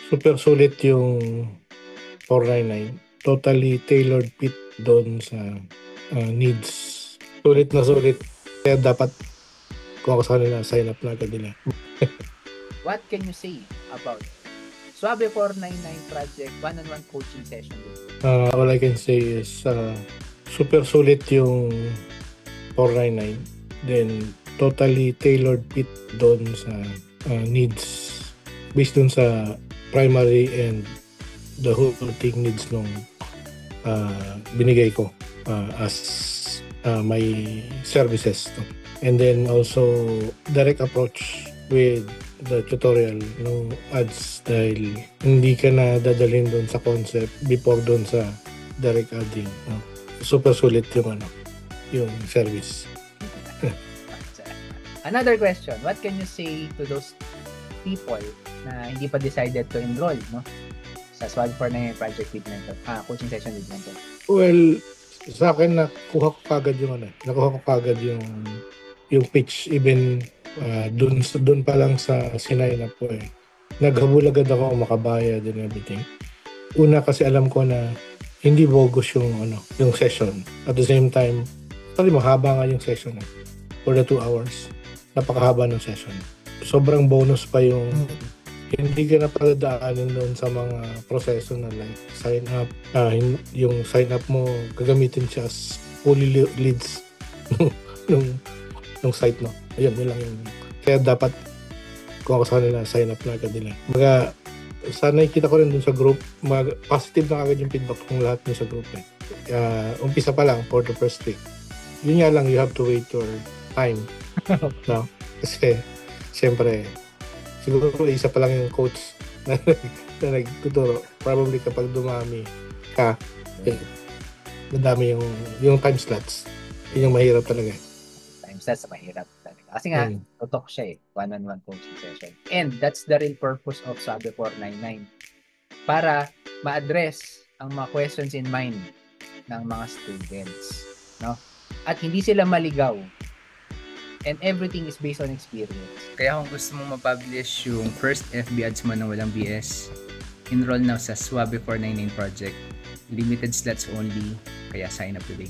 Super sulit yung 499. Totally tailored fit doon sa needs. Sulit na sulit. Kaya dapat kung ako sa kanila, sign up na agad nila. What can you say about Suave 499 project one-on-one coaching session? All I can say is super sulit yung 499. Then totally tailored fit doon sa needs. Based doon sa primary and the whole thing needs nung binigay ko as my services. And then also direct approach with the tutorial ng ads dahil hindi ka na dadalhin doon sa concept before doon sa direct adding. No? Super sulit yung service. Another question, what can you say to those people na hindi pa decided to enroll sa Suave 499 project with mentor, coaching session with mentor? Well, sa akin nakuha ko kagad yung pitch even doon pa lang sa sinign up ko eh. Naghabol agad ako makabayad and everything. Una kasi alam ko na hindi bogus yung session. At the same time, mahaba nga yung session for the 2 hours. Napakahaba ng session. Sobrang bonus pa yung hindi ka na padadaanin doon sa mga proseso na like sign up. Yung sign up mo, gagamitin siya as fully leads nung site, no? Ayun, yun lang yung... Kaya dapat kung ako sa kanila, sign up na agad nila. Sana nakikita ko rin dun sa group, positive na agad yung feedback ng lahat nyo sa group eh. Umpisa pa lang for the first week. Yun nga lang, you have to wait your time. No? Kasi, siyempre, siguro isa pa lang yung coach na nagtuturo. Probably kapag dumami ka, madami yung time slots. Yun yung mahirap talaga. Time slots, mahirap talaga. Kasi nga, tutok siya one-on-one coaching session. And that's the real purpose of Suave 499. Para ma-address ang mga questions in mind ng mga students. No? At hindi sila maligaw. And everything is based on experience. Kaya kung gusto mong ma-publish yung first FB ads mo na walang BS, enroll now sa Suave 499 project. Limited slots only, kaya sign up today.